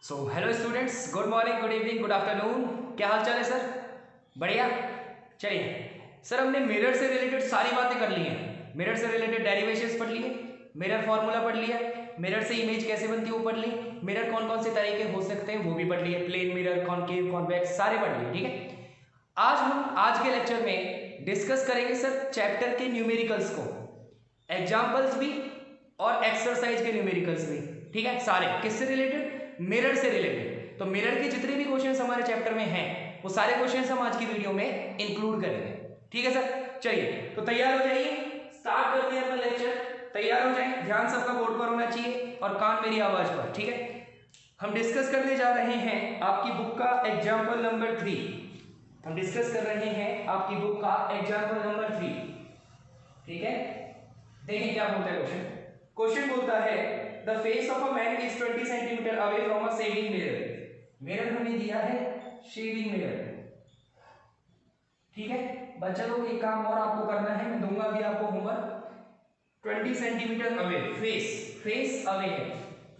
So hello students, good morning, good evening, good afternoon. क्या हाल चाल है सर? बढ़िया। चलिए सर, हमने मिरर से रिलेटेड सारी बातें कर ली हैं। मिरर से रिलेटेड डेरिवेशंस पढ़ लिए, मिरर फार्मूला पढ़ लिया, मिरर से इमेज कैसे बनती है वो पढ़ ली, मिरर कौन कौन से तरीके हो सकते हैं वो भी पढ़ लिए, प्लेन मिरर, कॉनकेव, कॉन्वेक्स, सारे पढ़ लिए। ठीक है, आज हम आज के लेक्चर में डिस्कस करेंगे सर चैप्टर के न्यूमेरिकल्स को, एग्जाम्पल्स भी और एक्सरसाइज के न्यूमेरिकल्स भी। ठीक है, सारे किससे रिलेटेड? मिरर से रिलेटेड। तो मिरर के जितने भी क्वेश्चंस हमारे चैप्टर में हैं वो सारे क्वेश्चंस हम आज की वीडियो में इंक्लूड करेंगे। ठीक है सर, चलिए तो तैयार हो जाइए, स्टार्ट करते हैं अपना लेक्चर। तैयार हो जाए, ध्यान सबका बोर्ड पर होना चाहिए और कान मेरी आवाज पर। ठीक है, हम डिस्कस करने जा रहे हैं आपकी बुक का एग्जाम्पल नंबर 3। हम डिस्कस कर रहे हैं आपकी बुक का एग्जाम्पल नंबर 3। ठीक है, देखिए क्या बोलता है क्वेश्चन। क्वेश्चन बोलता है the face of a man is 20 centimetre away from a shaving mirror. Mirror हमें दिया है शेडिंग मिरर। ठीक है बच्चा लोग, एक काम और आपको करना है, मैं दूंगा भी आपको homework. 20 centimetre away, face away है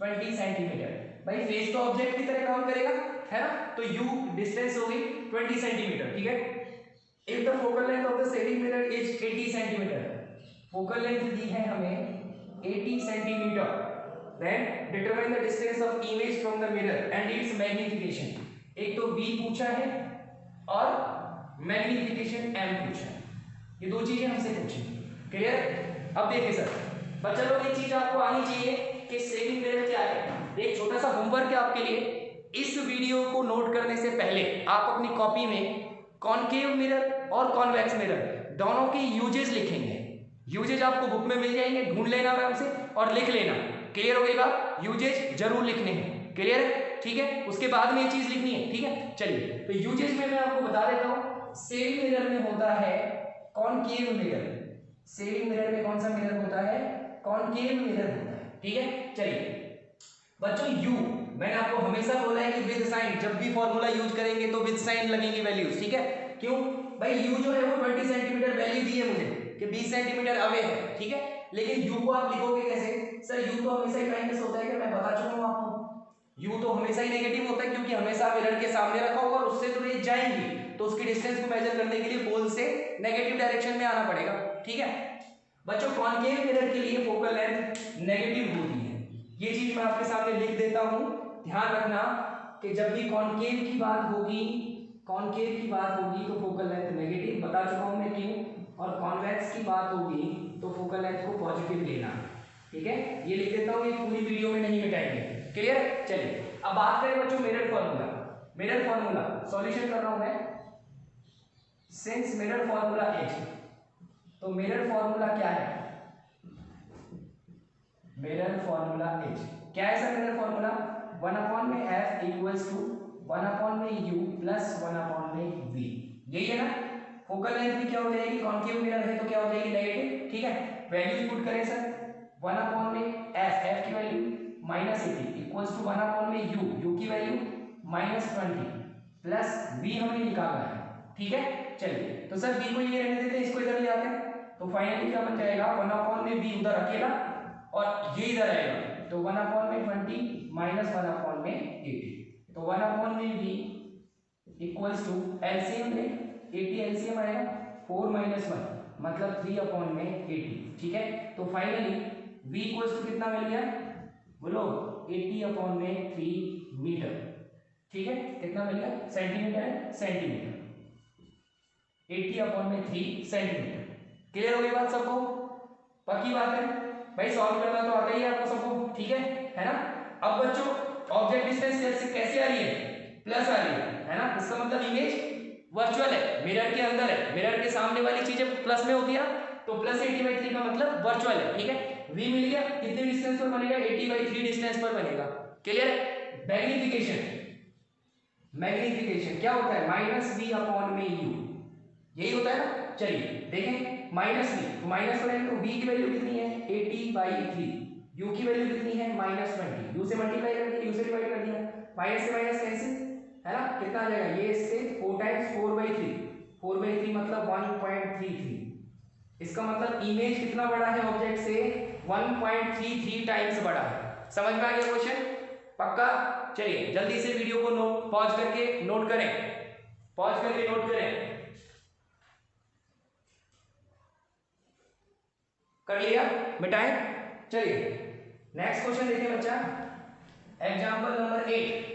20 सेंटीमीटर। भाई फेस तो ऑब्जेक्ट की तरह काम करेगा, है ना? तो यू डिस्टेंस हो गई 20 सेंटीमीटर। ठीक है, if the focal length of the shading mirror is 80 centimetre, focal length दी है हमें 80 centimetre, then determine the distance of image from the mirror and its magnification। एक तो v पूछा है और मैग्निफिकेशन m पूछा है, ये दो चीजें हमसे पूछी। क्लियर? अब देखिए सर, बच्चा लोग एक चीज आपको आनी चाहिए कि शेडिंग मिरर क्या है। एक छोटा सा होमवर्क है आपके लिए, इस वीडियो को नोट करने से पहले आप अपनी कॉपी में कॉनकेव मिरर और कॉन्वेक्स मिरर दोनों के यूजेस लिखेंगे। यूजेज आपको बुक में मिल जाएंगे, ढूंढ लेना आराम से और लिख लेना। क्लियर हो गई बात? यूजेज जरूर लिखने हैं। क्लियर है? ठीक है, उसके बाद में ये चीज लिखनी है। ठीक है, चलिए तो यूजेज में मैं आपको बता देता हूं। शेडिंग मिरर में होता है कॉनकेव मिरर। शेडिंग मिरर में कौन सा मिरर होता है? कॉनकेव मिरर होता है। ठीक है, चलिए बच्चों, यू मैंने आपको हमेशा बोला है कि विद साइन, जब भी फॉर्मूला यूज करेंगे तो विद साइन लगेंगी वैल्यूज। ठीक है, क्यों भाई? यू जो है वो 20 सेंटीमीटर वैल्यू दी है मुझे कि 20 सेंटीमीटर अवे है। ठीक है, लेकिन u को आप लिखोगे कैसे? सर u तो हमेशा ही माइनस होता है, कि मैं बता चुका हूं आपको। u तो हमेशा ही नेगेटिव होता है, क्योंकि हमेशा मिरर के सामने रखा होगा और उससे तो रेज जाएंगी, तो उसकी डिस्टेंस को मेजर करने के लिए पोल से नेगेटिव डायरेक्शन में आना पड़ेगा। ठीक है बच्चों, कॉनकेव मिरर के लिए फोकल लेंथ नेगेटिव होती है। ये चीज मैं आपके सामने लिख देता हूं, ध्यान रखना कि जब भी कॉनकेव की बात होगी, कॉनकेव की बात होगी तो फोकल लेंथ नेगेटिव, बता चुका हूं मैं क्यों। और कॉन्वेक्स की बात होगी तो फोकल लेंथ को पॉजिटिव लेना। ठीक है, ये लिख देता हूं, ये पूरी वीडियो में नहीं मिटाएंगे। क्लियर? चलिए अब बात करें बच्चों mirror formula. Mirror formula solution कर रहा हूं मैं। सिंस मिरर फार्मूला एच, तो मिरर फार्मूला क्या है? मिरर फार्मूला एच क्या है sir? Mirror formula 1/f equals to 1/u plus 1/v। यही है ना? फोकल लेंथ भी क्या हो जाएगी? कॉनकेव मिरर है तो क्या हो जाएगी? नेगेटिव। ठीक है, वैल्यू पुट करें सर, 1/f, f की value -80 equals to 1/u, u की वैल्यू -20 प्लस v हमने निकाला है। ठीक है, चलिए तो सर v को ये रहने देते हैं, इसको इधर ले आते हैं, तो फाइनली क्या बन जाएगा? 1/v उधर अकेला और ये इधर आएगा, तो 1/20 माइनस 1/80, तो 1/v इक्वल्स टू एलसीएम ले, 80 एलसीएम आएगा, 4 - 1 मतलब 3/80। ठीक है, तो फाइनली v इक्वल्स टू कितना मिल गया बोलो? 80/3 मीटर। ठीक है, कितना मिल गया? सेंटीमीटर है, सेंटीमीटर, 80/3 सेंटीमीटर। क्लियर हो गई बात सबको? पक्की बात है भाई, सॉल्व करना तो आता ही है आपको सबको। ठीक है ना? अब बच्चों ऑब्जेक्ट डिस्टेंस कैसे आ रही है? प्लस आ रही है ना? इसका मतलब इमेज वर्चुअल है, मिरर के अंदर है, मिरर के सामने वाली चीजें प्लस में होती है, तो प्लस 80/3 का मतलब वर्चुअल है। ठीक है, v मिल गया, कितने डिस्टेंस पर बनेगा? 80/3 डिस्टेंस पर बनेगा। क्लियर? मैग्निफिकेशन, मैग्निफिकेशन क्या होता है? -v/u, यही होता है ना? चलिए देखें, -v तो माइनस करेंगे तो v की वैल्यू कितनी है? 80/3, u की वैल्यू कितनी है? -20, u से मल्टीप्लाई कर दिया, u से डिवाइड कर दिया, माइनस से माइनस कैंसिल, है ना? कितना आ जाएगा? ये इससे 4 टाइम्स 4/3, 4/3 मतलब 1.33। इसका मतलब इमेज कितना बड़ा है ऑब्जेक्ट से? 1.33 टाइम्स बड़ा है। समझ में आ गया क्वेश्चन? पक्का? चलिए जल्दी से वीडियो को पॉज करके नोट करें, पॉज करके नोट करें। कर लिया? मिटाएं। चलिए नेक्स्ट क्वेश्चन देखिए बच्चा, example number 8।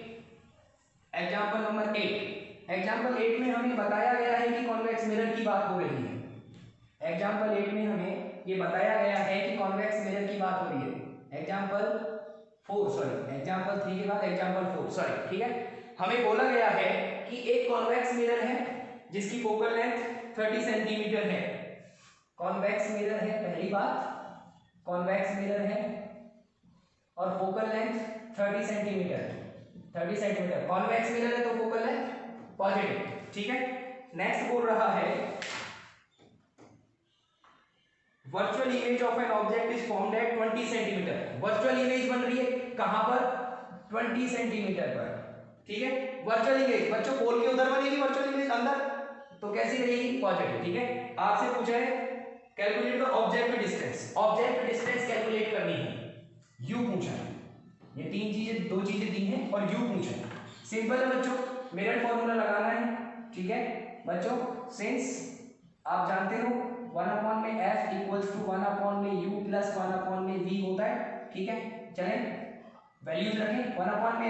Example number 8, example 8 में हमें बताया गया है कि कॉन्वेक्स मिरर की बात हो रही है। एग्जाम्पल 8 में हमें ये बताया गया है कि कॉन्वेक्स मिरर की बात हो रही है। एग्जाम्पल 4 सॉरी, एग्जाम्पल 3 के बाद एग्जाम्पल 4 सॉरी, ठीक है। हमें बोला गया है कि एक कॉन्वेक्स मिरर है जिसकी फोकल लेंथ 30 सेंटीमीटर है। कॉन्वेक्स मिरर है, पहली बात कॉन्वेक्स मिरर है और focal length 30 centimetre, 30 centimetre. Convex mirror है तो फोकल लेंथ पॉजिटिव, ठीक है। नेक्स्ट बोल रहा है virtual image of an object is formed at 20 centimetre. Virtual image बन रही है कहां पर? 20 सेंटीमीटर पर, ठीक है। वर्चुअल इमेज बच्चों पोल के उधर बनेगी वर्चुअल इमेज, अंदर तो कैसी रहेगी? पॉजिटिव, ठीक है। आपसे पूछा है calculate the object distance, object distance calculate करनी है, यू पूछा है। ये तीन चीजें, दो चीजें दी हैं और यू पूछा है। सिंपल है बच्चों, मिरर फॉर्मूला लगाना है, ठीक है बच्चों। सिंस आप जानते हो 1 में f इक्वल्स टू 1 में u प्लस 1 में v होता है, ठीक है। चलें वैल्यूज रखें, 1 में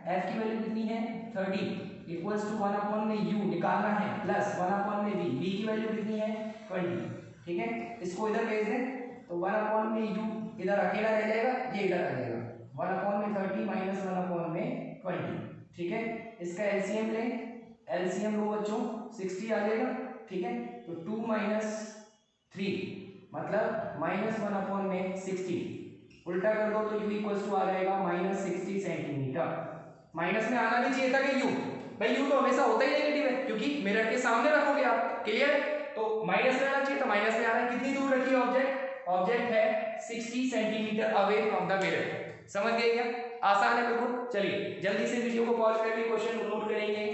f की वैल्यू कितनी है? 30 इक्वल्स टू 1 में u निकालना है प्लस 1 में v की वैल्यू कितनी है? 20, ठीक है। इसको इधर भेज दें तो 1 में u इधर अकेला रह जाएगा, ये इधर आ जाएगा 1 में 30 माइनस 1 में 20, ठीक है। इसका एलसीएम लें, एलसीएम लो बच्चों 60 आ जाएगा, ठीक है। तो 2 माइनस 3 मतलब माइनस 1 में 60, उल्टा कर दो तो u इक्वल्स टू आ जाएगा माइनस 60 सेंटीमीटर। माइनस में आना भी चाहिए था कि u, भाई u तो हमेशा होता ही नेगेटिव है क्योंकि मिरर के सामने रखोगे आप, क्लियर है। तो माइनस में आना चाहिए तो माइनस में आ रहा है। कितनी दूर रखी है ऑब्जेक्ट? ऑब्जेक्ट है 60 centimetre away from the mirror. समझ गए क्या? आसान है बिल्कुल। चलिए जल्दी से वीडियो को पॉज करके क्वेश्चन नोट करेंगे।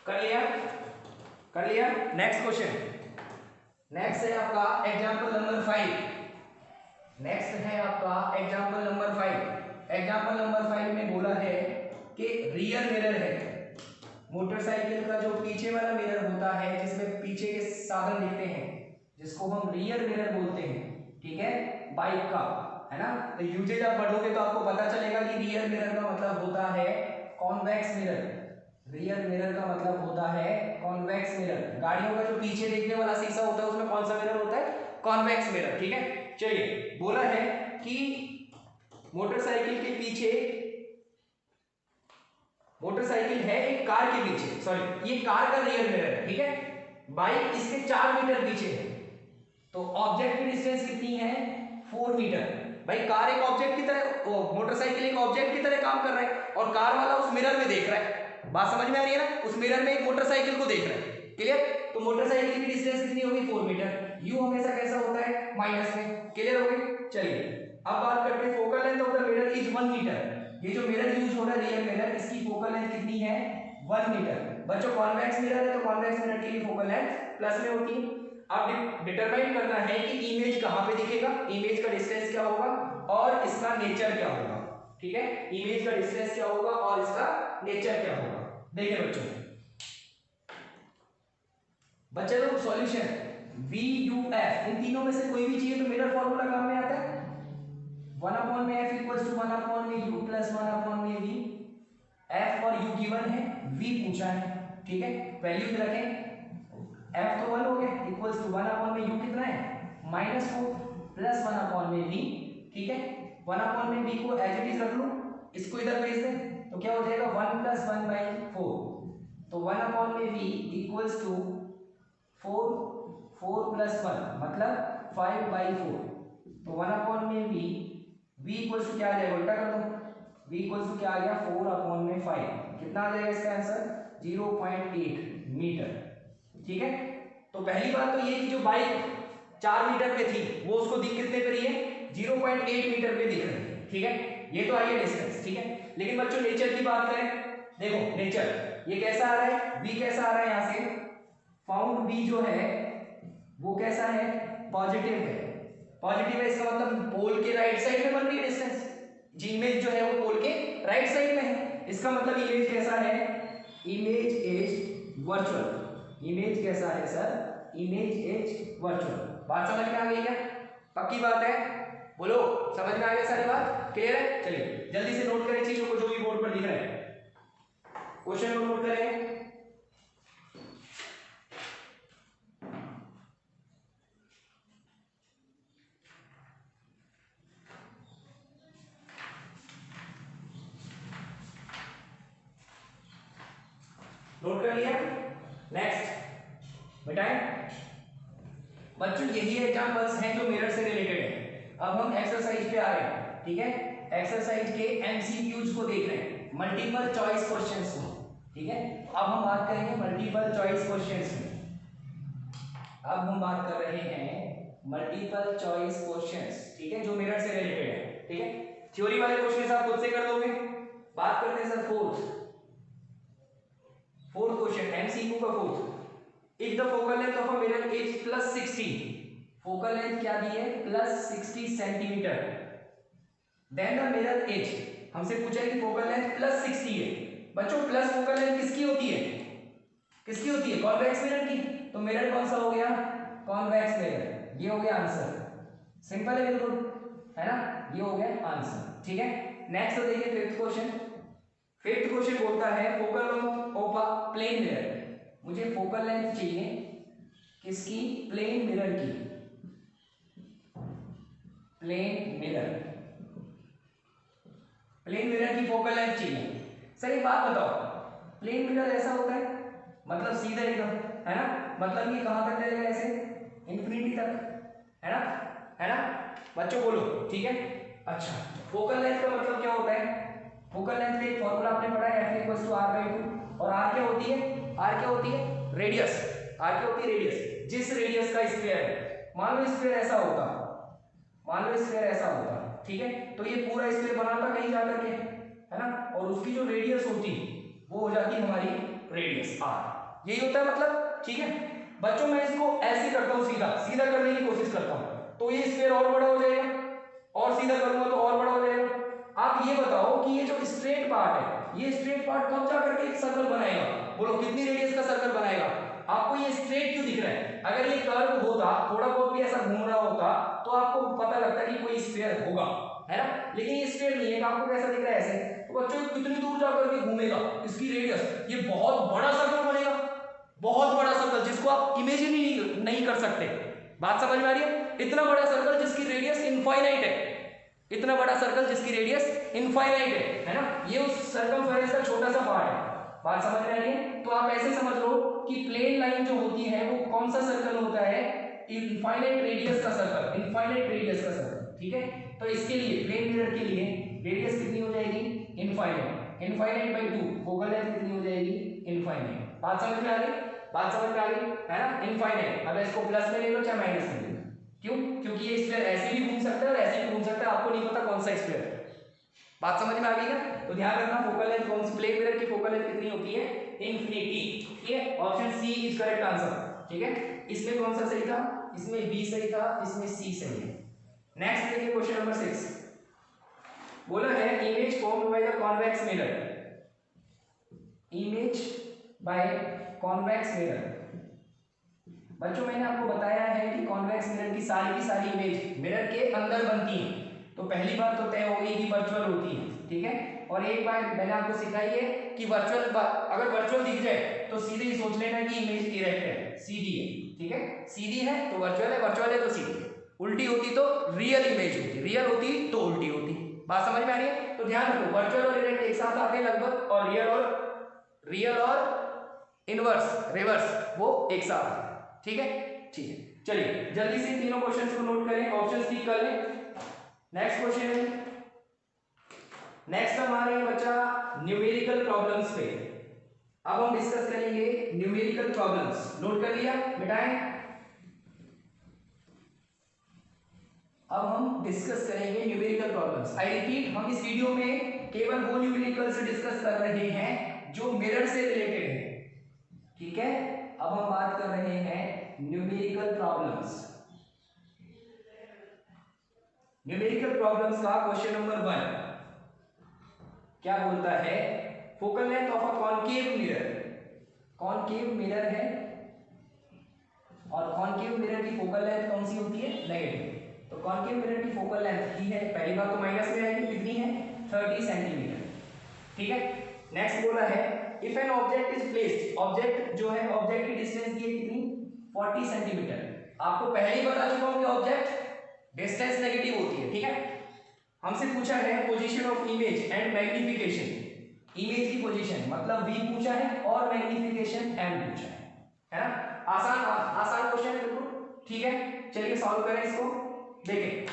कर लिया? कर लिया। नेक्स्ट क्वेश्चन, नेक्स्ट है आपका एग्जांपल नंबर 5। नेक्स्ट है आपका एग्जांपल नंबर 5। एग्जांपल नंबर 5 में बोला है कि रियर मिरर है, मोटरसाइकिल का जो पीछे वाला मिरर होता है जिसमें पीछे के साधन दिखते हैं, जिसको हम रियर मिरर बोलते हैं, ठीक है, बाइक का, है ना। तो यूजेज आप पढ़ोगे तो आपको पता चलेगा कि रियर मिरर का मतलब होता है कॉन्वेक्स मिरर। रियर मिरर का मतलब होता है कॉन्वेक्स मिरर। गाड़ियों का जो पीछे देखने वाला शीशा होता है उसमें कौन सा मिरर होता है? कॉन्वेक्स मिरर, ठीक है। चलिए बोला है कि मोटरसाइकिल के पीछे, मोटरसाइकिल है एक कार के पीछे, सॉरी ये कार का रियर मिरर है, ठीक है। बाइक इसके 4 मीटर पीछे है, तो ऑब्जेक्ट की डिस्टेंस कितनी है? 4 मीटर। भाई कार एक ऑब्जेक्ट की तरह, मोटरसाइकिल एक ऑब्जेक्ट की तरह काम कर रहा है और कार वाला उस मिरर में देख रहा है। बात समझ में आ रही है ना? उस मिरर में एक मोटरसाइकिल को देख रहा है, क्लियर। तो मोटरसाइकिल की डिस्टेंस कितनी होगी? 4 मीटर। यू हमेशा कैसा होता है? माइनस में, क्लियर हो गई। चलिए अब बात करते हैं focal length of the mirror is 1 metre. ये जो मिरर यूज हो रहा है रियर मिरर, इसकी फोकल लेंथ कितनी है? 1 मीटर। बच्चों कॉन्वेक्स मिरर है तो कॉन्वेक्स मिरर की फोकल लेंथ प्लस में होती है। अब डिटरमाइन करना है कि इमेज कहां पे दिखेगा, इमेज का डिस्टेंस क्या होगा और इसका नेचर क्या होगा, ठीक है। इमेज का डिस्टेंस क्या होगा और इसका नेचर क्या होगा। देखिए बच्चों, बच्चे लोग सॉल्यूशन VUF, इन तीनों में से कोई भी चाहिए तो मिरर फॉर्मूला काम में आता है। 1 में f इक्वल्स टू 1 में u प्लस 1 में v। f और u गिवन है, v पूछा है, ठीक है। वैल्यूज रखें, f तो 1 हो गया इक्वल्स टू 1 में u कितना है? -4 प्लस 1 में v, ठीक है। 1 में v को एज इट इज रख लो, इसको इधर भेज दें तो क्या हो जाएगा? 1 प्लस 1/4। तो 1 में v इक्वल्स टू 4 प्लस 1 मतलब 5/4। तो 1 में v इक्वल्स टू क्या आ जाएगा? उल्टा कर दो, v इक्वल्स टू क्या आ गया? 4/5। कितना आ जाएगा इसका आंसर? 0.8 मीटर, ठीक है। तो पहली बात तो ये कि जो बाइक 4 मीटर पे थी वो उसको दिख कितने पे रही है? 0.8 मीटर पे दिख रही है, ठीक है। ये तो आई है डिस्टेंस, ठीक है। लेकिन बच्चों नेचर की बात करें, देखो नेचर ये कैसा आ रहा है? v कैसा आ रहा है? यहां से फाउंड v जो है वो कैसा है, पॉजिटिव है। पॉजिटिव है इसका मतलब पोल के राइट साइड में बन रही है डिस्टेंस, जी इमेज जो है वो पोल के राइट साइड में है, इसका मतलब इमेज कैसा है, इमेज इज वर्चुअल। इमेज कैसा है सर, इमेज इज वर्चुअल। बात समझ में आ गई क्या, पक्की बात है, बोलो समझ में आ गया सारी बात, क्लियर है। चलिए जल्दी से नोट करें चीजों को जो भी बोर्ड पर दिख रहा है, क्वेश्चन को नोट करें। नोट कर लिया, नेक्स्ट बेटा बच्चों यही एग्जांपल्स हैं जो मिरर से रिलेटेड है। अब हम एक्सरसाइज पे आ रहे हैं, ठीक है, एक्सरसाइज के एमसीक्यूज को देख रहे हैं, मल्टीपल चॉइस क्वेश्चंस को, ठीक है। अब हम बात करेंगे मल्टीपल चॉइस क्वेश्चंस में, अब हम बात कर रहे हैं मल्टीपल चॉइस क्वेश्चंस, ठीक है, जो मिरर से रिलेटेड है, ठीक है। थ्योरी वाले क्वेश्चंस आप खुद से कर दोगे। बात करते हैं सर फोर्थ क्वेश्चन, एमसीक्यू का fourth. If the focal length of a mirror is +60, focal length क्या दी है, +60 centimetre, then the mirror is, हमसे पूछा है कि फोकल लेंथ +60 है। बच्चों प्लस फोकल लेंथ किसकी होती है, किसकी होती है, कॉन्वेक्स मिरर की, तो मिरर कौन सा हो गया, कॉन्वेक्स मिरर, ये हो गया आंसर, सिंपल है बिल्कुल, है ना, ये हो गया आंसर, ठीक है। नेक्स्ट तो देखिए फिफ्थ क्वेश्चन। फिफ्थ क्वेश्चन बोलता है focal length of a plane mirror, मुझे फोकल लेंथ चाहिए किसकी, प्लेन मिरर की, प्लेन मिरर, प्लेन मिरर की फोकल लेंथ चाहिए। सर एक बात बताओ, प्लेन मिरर ऐसा होता है मतलब सीधा एकदम, है ना, मतलब ये कहां तक जाएगा, ऐसे इंफिनिटी तक, है ना, है ना, बच्चों बोलो, ठीक है। अच्छा फोकल लेंथ का मतलब क्या होता है, फोकल लेंथ का एक फॉर्मूला आपने पढ़ा है, F = R/2, और R क्या होती है, R क्या होती है, रेडियस, R क्या होती है, रेडियस, जिस रेडियस का स्क्वायर है, मान लो स्क्वायर ऐसा होता, मान लो स्क्वायर ऐसा होता, ठीक है, तो ये पूरा स्क्वायर बनाता कहीं जाकर के, है ना, और उसकी जो रेडियस होती वो हो जाती हमारी रेडियस R, यही होता है मतलब, ठीक है। बच्चों मैं इसको ऐसे करता हूँ, सीधा सीधा करने की कोशिश करता हूँ, तो ये स्क्वायर और बड़ा हो जाएगा, और सीधा करूंगा तो और बड़ा हो जाएगा। आप ये बताओ कि ये जो स्ट्रेट पार्ट है, ये स्ट्रेट पार्ट कब जाकर के एक सर्कल बनाएगा, बोलो कितनी रेडियस का सर्कल बनाएगा। आपको ये स्ट्रेट क्यों दिख रहा है, अगर ये कर्व होता, थोड़ा बहुत भी ऐसा घूम रहा होता, तो आपको पता लगता कि कोई स्फीयर होगा, है ना, लेकिन ये स्फीयर नहीं है, आपको कैसा दिख रहा है, ऐसे, तो बच्चों कितनी दूर जाकर के घूमेगा, इसकी रेडियस, ये बहुत बड़ा सर्कल बनेगा, बहुत बड़ा सर्कल जिसको आप इमेजिन ही नहीं कर सकते। बात समझ में आ रही है, इतना बड़ा सर्कल जिसकी रेडियस इनफाइनाइट है, इतना बड़ा सर्कल जिसकी रेडियस इनफाइनाइट है ना, ये उस सर्कमफेरेंस का छोटा सा पार्ट है। बात समझ में आ रही है, तो आप ऐसे समझ लो कि प्लेन लाइन जो होती है वो कौन सा सर्कल होता है, इनफाइनाइट रेडियस का सर्कल, इनफाइनाइट रेडियस का सर्कल, ठीक है। तो इसके लिए प्लेन मिरर के लिए रेडियस कितनी हो जाएगी, infinite, infinite by 2, focal length कितनी हो जाएगी, इनफाइनाइट। बात समझ में आ गई, बात समझ में आ गई, है ना, इनफाइनाइट। अब इसको प्लस में ले लो चाहे माइनस में ले लो, क्यों, क्योंकि ये स्फीयर ऐसे भी घूम सकता है और ऐसे भी घूम सकता है, आपको नहीं पता कौन सा स्फीयर है। बात समझ में आ गई ना, तो ध्यान रखना फोकल लेंथ कौन सी, प्लेन मिरर की फोकल लेंथ कितनी होती है, इनफिनिटी, ठीक है। Option C is correct answer, ठीक है। इसमें कौन सा सही था, इसमें बी सही था, इसमें सी सही है। नेक्स्ट देखिए क्वेश्चन नंबर 6, बोला है image formed by the convex mirror, image by convex mirror. बच्चों मैंने आपको बताया है कि कॉन्वेक्स मिरर की सारी इमेज मिरर के अंदर बनती है, तो पहली बात तो तय हो गई कि वर्चुअल होती है, ठीक है। और एक बात मैंने आपको सिखाई है कि वर्चुअल, अगर वर्चुअल दिख जाए तो सीधे ही सोच लेना कि इमेज इरेक्ट है, सीधी है, ठीक है, सीधी है तो वर्चुअल है, वर्चुअल है तो सीधी है, उल्टी होती तो रियल इमेज होती, रियल होती तो उल्टी होती। बात समझ में आ रही है, तो ध्यान रखो वर्चुअल और इरेक्ट एक साथ आते हैं लगभग, और रियल और इनवर्स रिवर्स वो एक साथ आते हैं, ठीक है, ठीक है। चलिए जल्दी से तीनों क्वेश्चंस को नोट करें, ऑप्शंस टिक कर लें। नेक्स्ट क्वेश्चन है, नेक्स्ट हम आ रहे हैं बच्चा न्यूमेरिकल प्रॉब्लम्स पे। अब हम डिस्कस करेंगे न्यूमेरिकल प्रॉब्लम्स, नोट कर लिया मिटाएं। अब हम डिस्कस करेंगे न्यूमेरिकल प्रॉब्लम्स। आई रिपीट, हम इस वीडियो में केवल वो न्यूमेरिकल से डिस्कस कर रहे हैं जो मिरर से रिलेटेड है, ठीक है। अब हम बात कर रहे हैं न्यूमेरिकल प्रॉब्लम्स। न्यूमेरिकल प्रॉब्लम्स का क्वेश्चन नंबर 1 क्या बोलता है? Focal length of a concave mirror. Concave mirror है और कॉनकेव मिरर की फोकल लेंथ कौन सी होती है? नेगेटिव। तो कॉनकेव मिरर की फोकल लेंथ ही है, पहली बात तो माइनस में आएगी, कितनी है? 30 सेंटीमीटर। ठीक है। नेक्स्ट बोला है if N object is placed, object जो है, ऑब्जेक्ट की डिस्टेंस दी है कितनी? 40 सेंटीमीटर। आपको पहले ही बता चुका हूं कि ऑब्जेक्ट डिस्टेंस नेगेटिव होती है। ठीक है। हमसे पूछा है position of image and magnification. Image की पोजीशन मतलब v पूछा है और मैग्निफिकेशन m पूछा है ना? आसान आसान क्वेश्चन है बिल्कुल। ठीक है, चलिए सॉल्व करें इसको। देखें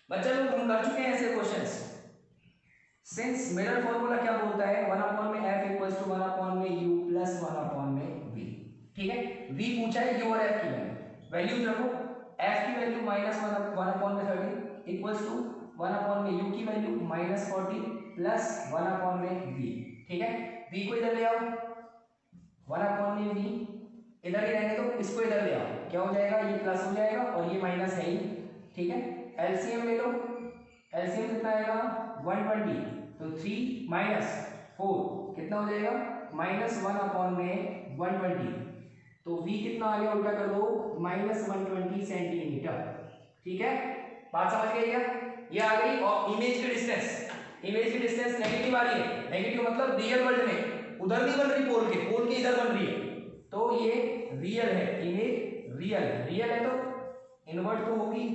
बच्चा लोग, हम कर चुके हैं ऐसे क्वेश्चंस। सिंस मिरर फॉर्मूला क्या बोलता है? 1/f equals to 1/u plus 1/v। ठीक है, v पूछा है, u और f की वैल्यूज रखो। f की वैल्यू -1/30 इक्वल्स टू 1/u की वैल्यू -40 प्लस 1/v। ठीक है, v को इधर ले आओ, 1/v इधर ही रहने दो, इसको इधर ले आओ, क्या हो जाएगा? ये प्लस हो जाएगा और ये माइनस है ही। ठीक है, एलसीएम ले लो। एलसीएम कितना आएगा? 120। तो 3 माइनस 4 कितना हो जाएगा? -1/120। तो v कितना आ गया? उल्टा कर दो, -120 सेंटीमीटर। ठीक है, बात समझ गए क्या? ये आ गई। और इमेज की डिस्टेंस, इमेज की डिस्टेंस नेगेटिव आ रही है। नेगेटिव मतलब रियल वर्ल्ड में उधर नहीं बन रही, पोल के इधर बन रही है, तो ये रियल है। इमेज रियल है तो इन्वर्ट तो होगी,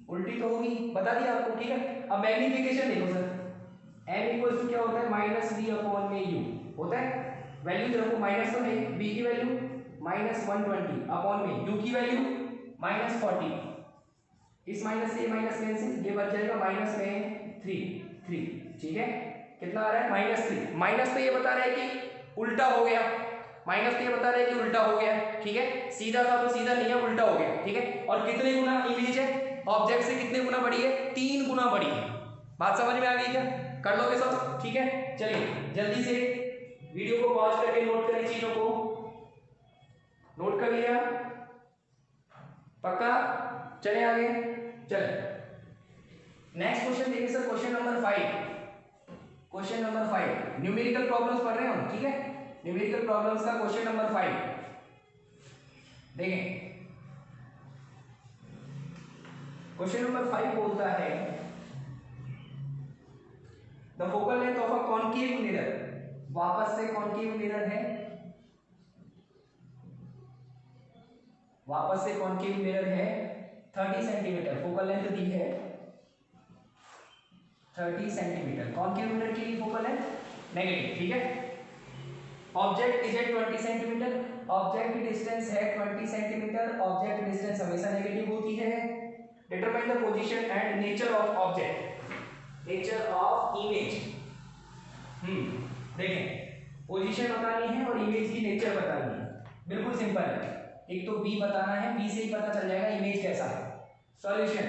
उल्टी तो होगी, बता दिया आपको। ठीक है, अब मैग्निफिकेशन देखो सर, m इक्वल्स टू क्या होता है? -v/u होता है। वैल्यूज रखो, माइनस तो है, v की वैल्यू -120 अपॉन में, u की वैल्यू -40। इस माइनस से माइनस में से ये बच जाएगा माइनस में 3। ठीक है, कितना आ रहा है? -3। माइनस तो ये बता रहा है कि उल्टा हो गया, माइनस तो ये बता रहा है कि उल्टा हो गया। ठीक है, सीधा था तो सीधा नहीं है, उल्टा हो गया। ठीक है, और कितने गुना इमेज है? ऑब्जेक्ट से कितने गुना बड़ी है? 3 गुना बड़ी है। बात समझ में आ गई क्या? कर लोगे सब? ठीक है, चलिए जल्दी से वीडियो को पॉज करके नोट करें, चीजों को नोट कर लिया? पक्का? चले आगे, चले नेक्स्ट क्वेश्चन देखिए sir, question number 5। Question number 5 numerical problems पढ़ रहे हैं हम। ठीक है, न्यूमेरिकल प्रॉब्लम्स का क्वेश्चन नंबर 5 देखें। क्वेश्चन नंबर 5 बोलता है the focal length of a concave mirror. वापस से कॉनकेव मिरर है, वापस से कॉनकेव मिरर है, 30 सेंटीमीटर फोकल लेंथ दी है, 30 सेंटीमीटर। कॉनकेव मिरर की फोकल लेंथ नेगेटिव। ठीक है, object is at 20 centimetre, object की डिस्टेंस है 20 सेंटीमीटर। ऑब्जेक्ट की डिस्टेंस हमेशा नेगेटिव होती है। Determine the position and nature of object, nature of image. देखें, पोजीशन बतानी है और इमेज की नेचर बतानी है। बिल्कुल सिंपल है, एक तो v बताना है, v से ही पता चल जाएगा इमेज कैसा है। Solution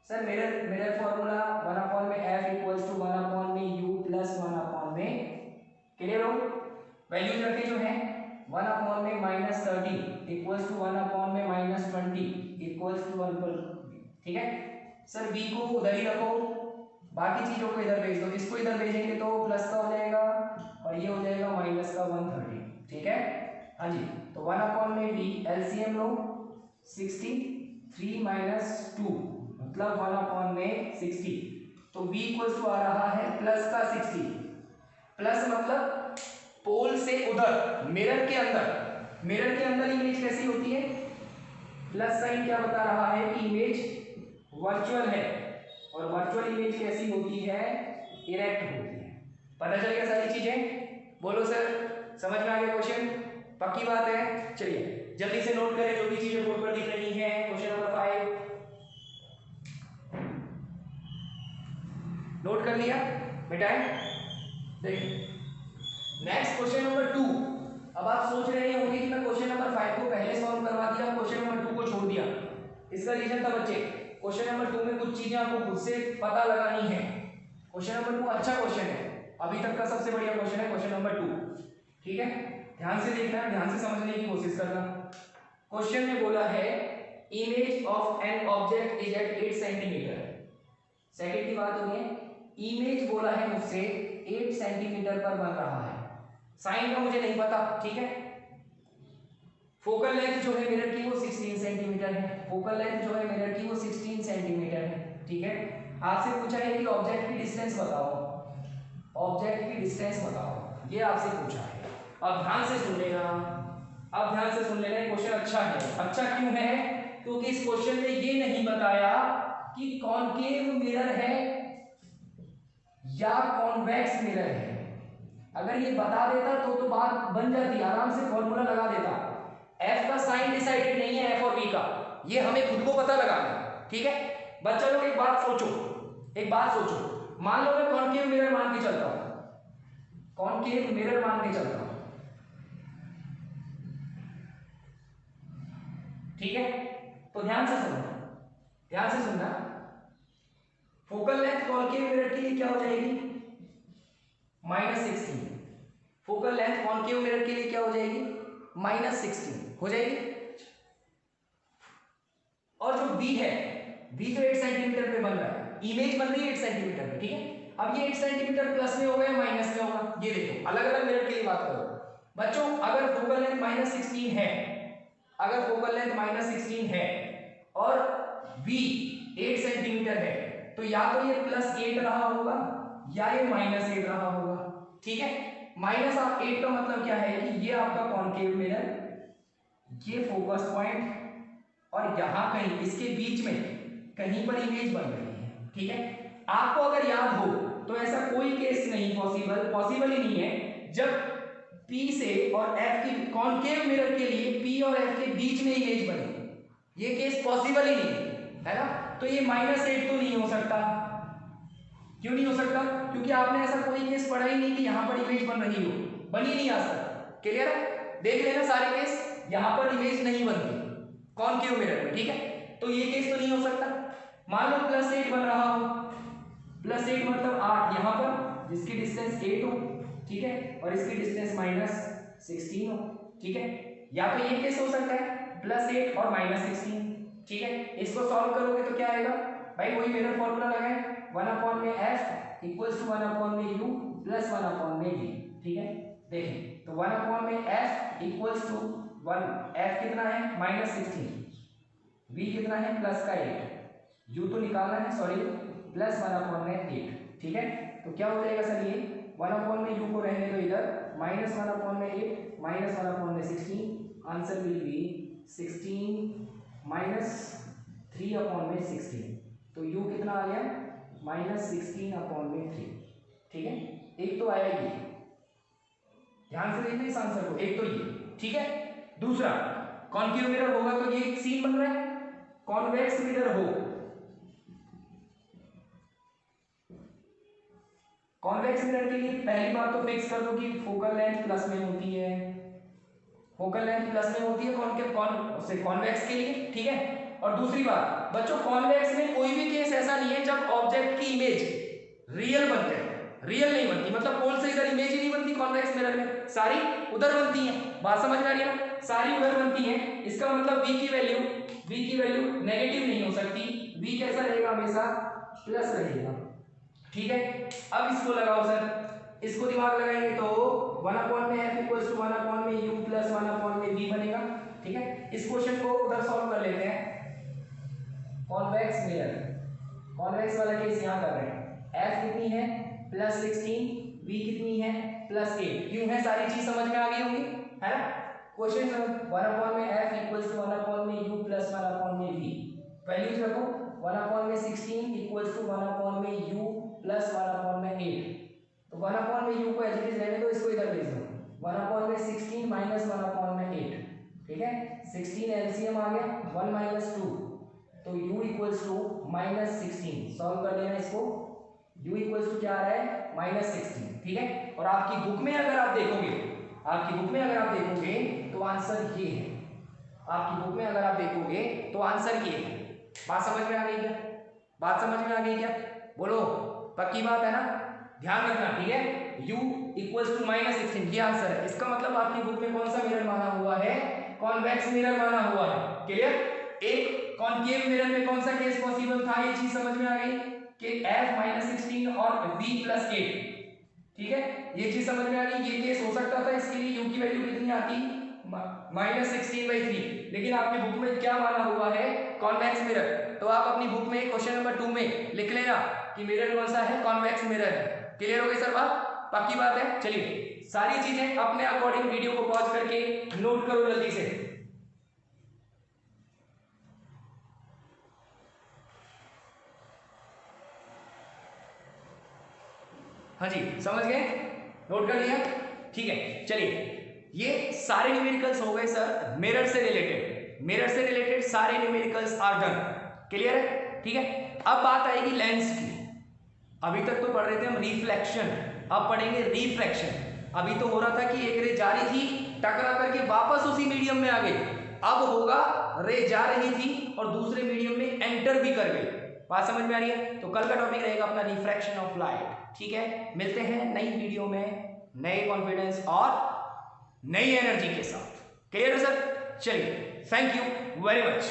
sir, mirror formula 1/f equals to 1/u plus 1/, clear हो? वैल्यूज रखे जो है 1/-30 इक्वल्स टू 1/-20 इक्वल्स टू 1। ठीक है सर, v को उधर ही रखो, बाकी चीजों को इधर भेज दो। इसको इधर भेजेंगे तो प्लस का हो जाएगा और ये हो जाएगा माइनस का 130। ठीक है, हाँ जी। तो 1/v एलसीएम लो, 63 माइनस 2 मतलब 1/60। तो v इक्वल्स टू आ रहा है प्लस का 60। प्लस मतलब पोल से उधर, मिरर के अंदर। मिरर के अंदर इमेज कैसी होती है? प्लस साइन क्या बता रहा है कि इमेज वर्चुअल है, और वर्चुअल इमेज कैसी होती है? इरेक्ट होती है। पता चल गया सारी चीजें? बोलो सर, समझ में आ गया क्वेश्चन? पक्की बात है? चलिए जल्दी से नोट करें जो भी चीजें बोर्ड पर दिख रही हैं। क्वेश्चन नंबर 5 नोट कर लिया? मिटाएं? देखिए नेक्स्ट क्वेश्चन नंबर 2। अब आप सोच रहे होंगे कि मैं क्वेश्चन नंबर 5 को पहले सॉल्व करवा दिया, क्वेश्चन नंबर 2 को छोड़ दिया। इसका रीजन था बच्चे, क्वेश्चन नंबर 2 में कुछ चीजें आपको खुद से पता लगानी है। क्वेश्चन नंबर 2 अच्छा क्वेश्चन है, अभी तक का सबसे बढ़िया क्वेश्चन है क्वेश्चन नंबर 2। ठीक है, ध्यान से देखना, ध्यान से समझने की कोशिश करना। क्वेश्चन में बोला है image of an object is at 8 centimetre. Second की बात हो रही है, इमेज बोला है मुझसे 8 सेंटीमीटर पर बन रहा है। साइन का मुझे नहीं पता, ठीक है। फोकल लेंथ जो है मिरर की वो 16 सेंटीमीटर है। फोकल लेंथ जो है मिरर की वो 16 सेंटीमीटर है, ठीक है। आपसे पूछा है कि ऑब्जेक्ट की डिस्टेंस बताओ, ऑब्जेक्ट की डिस्टेंस बताओ, ये आपसे पूछा है। अब ध्यान से सुन लेना, अब ध्यान से सुन लेना। क्वेश्चन अच्छा है। अच्छा क्यों है? क्योंकि इस क्वेश्चन में ये नहीं बताया कि कॉनकेव मिरर है या कॉन्वेक्स मिरर है। अगर ये बता देता तो बात बन जाती, आराम से फॉर्मूला लगा देता। एफ का साइन डिसाइडेड नहीं है, एफ और बी का, ये हमें खुद को पता लगाना है, ठीक है। बच्चा लोग एक बात सोचो, एक बात सोचो। मान लो मैं कॉनकेव मिरर मान के चलता हूं, कॉनकेव मिरर मान के चलता हूं, ठीक है। तो ध्यान से सुनना, ध्यान से सुनना। फोकल लेंथ कॉनकेव मिरर के लिए क्या हो जाएगी? -16। फोकल लेंथ कॉनकेव मिरर के लिए क्या हो जाएगी? -16 हो जाएगी। और जो बी है, बी तो 8 सेंटीमीटर पे बन रहा है, इमेज बन रही है 8 सेंटीमीटर पे, ठीक है। अब ये 8 सेंटीमीटर प्लस में होगा या माइनस में होगा? ये देखो, अलग अलग मिरर के लिए बात करो बच्चों। अगर फोकल लेंथ -16 है, अगर फोकल लेंथ -16 है और बी 8 सेंटीमीटर है, तो या तो ये +8 रहा होगा या ये -8 रहा होगा, ठीक है। -8 का मतलब क्या है कि ये आपका कॉनकेव मिरर, ये फोकस पॉइंट, और यहां कहीं इसके बीच में कहीं पर इमेज बन रही है, ठीक है। आपको अगर याद हो तो ऐसा कोई केस नहीं पॉसिबल ही नहीं है जब P से और F की कॉनकेव मिरर के लिए P और F के बीच में इमेज बने, ये केस पॉसिबल ही नहीं है ना। तो ये -8 तो नहीं हो सकता। क्यों नहीं हो सकता? क्योंकि आपने ऐसा कोई केस पढ़ा ही नहीं कि यहां पर इमेज बन रही हो, बनी नहीं आ सकता। क्लियर है? देख लेना सारे केस, यहां पर इमेज नहीं बनती कॉनकेव मिरर में, ठीक है। तो ये केस तो नहीं हो सकता। मान लो +8 बन रहा हो, +8 मतलब 8 यहां पर, जिसकी डिस्टेंस 8 हो, ठीक है, और इसकी डिस्टेंस -16 हो, ठीक है। या तो ये केस हो सकता है +8 और -16, ठीक है। इसको सॉल्व करोगे तो क्या आएगा भाई? वही मिरर फॉर्मूला लगाएं, 1/f equals to 1/u plus 1/v, ठीक है। देखें तो 1/f इक्वल्स टू 1, f कितना है -16, v कितना है +8, u तो निकालना है, सॉरी, प्लस 1/8, ठीक है। तो क्या हो जाएगा सर? ये 1/u को रहने दो इधर, -1/8 -1/16, आंसर विल बी 16 - 3/16। तो u कितना आ गया? -16/3, ठीक है। एक तो आया ये, ध्यान से देखना इस आंसर को, एक तो ये, ठीक है। दूसरा, कॉनकेव मिरर होगा तो ये एक सीन बन रहा है, कॉन्वेक्स मिरर हो, कॉन्वेक्स मिरर के लिए पहली बात तो फिक्स कर दो कि फोकल लेंथ प्लस में होती है, फोकल लेंथ प्लस में होती है कॉन्वेक्स के लिए, ठीक है। और दूसरी बात बच्चों, कॉन्वेक्स में कोई भी केस ऐसा नहीं है जब ऑब्जेक्ट की इमेज रियल बन जाए, रियल नहीं बनती, मतलब पोल से इधर इमेज ही नहीं बनती कॉन्वेक्स मिरर में, सारी उधर बनती है। बात समझ में आ रही है ना? सारी उधर बनती है। इसका मतलब v की वैल्यू नेगेटिव नहीं हो सकती, v कैसा रहेगा? हमेशा प्लस रहेगा, ठीक है। अब इसको लगाओ सर, इसको दिमाग लगाएंगे तो 1/f equals to 1/u plus 1/v बनेगा, ठीक है। इस क्वेश्चन को उधर सॉल्व कर लेते हैं। कॉन्वेक्स मिरर, कॉन्वेक्स वाला केस यहाँ कर रहे हैं। f कितनी है? +16, v कितनी है? +8। यूं है, सारी चीज समझ में आ गई होंगी, है ना। Question 1/f equals to 1/u plus 1/v, values रखो। 1/16 इक्वल्स टू 1/u प्लस 1/8। तो 1/u को एज इट इज रहने दो, इसको इधर भेज दो, 1/16 माइनस 1/8, ठीक है। 16 एलसीएम आ गया, 1 - 2, तो u इक्वल्स टू -16। सॉल्व कर लेना इसको, u इक्वल्स टू क्या आ रहा है? -16, ठीक है। और आपकी बुक में अगर आप देखोगे, आपकी बुक में अगर आप देखोगे तो आंसर ये है, आपकी बुक में अगर आप देखोगे तो आंसर ये है। बात समझ में आ गई क्या? बात समझ में आ गई क्या? बोलो, पक्की बात है ना? ध्यान रखना, ठीक है। u इक्वल्स टू -16, ये आंसर है। इसका मतलब आपकी बुक में कौन सा मिरर माना हुआ है? कॉन्वेक्स मिरर माना हुआ है। क्लियर? एक कॉनकेव मिरर में कौन सा केस पॉसिबल था, ये चीज समझ में आ गई कि f -16 और v + k, ठीक है, ये चीज समझ में आ गई। ये केस हो सकता था, इसके लिए u की वैल्यू कितनी आती? -16/3, लेकिन आपकी बुक में क्या माना हुआ है? Convex mirror. तो आप अपनी बुक में क्वेश्चन नंबर 2 में लिख लेना कि मिरर कौन सा है? कॉन्वेक्स मिरर है। क्लियर हो गई सर बात? पक्की बात है। चलिए सारी चीजें अपने अकॉर्डिंग वीडियो को पॉज करके नोट करो जल्दी से। हाँ जी, समझ गए? नोट कर लिया? ठीक है, चलिए ये सारे न्यूमेरिकल्स हो गए सर मिरर से रिलेटेड। मिरर से रिलेटेड सारे न्यूमेरिकल्स आर डन। क्लियर है? ठीक है, अब बात आएगी लेंस की। अभी तक तो पढ़ रहे थे हम रिफ्लेक्शन, अब पढ़ेंगे रिफ्रैक्शन। अभी तो हो रहा था कि एक रे जा रही थी, टकरा करके वापस उसी मीडियम में आ गई। अब होगा रे जा रही थी और दूसरे मीडियम में एंटर भी कर गई। बात समझ में आ रही है? तो कल का टॉपिक रहेगा अपना रिफ्रैक्शन ऑफ लाइट। ठीक है, मिलते हैं नई वीडियो में नए कॉन्फिडेंस और नई एनर्जी के साथ। क्लियर है सर? चलिए, थैंक यू वेरी मच।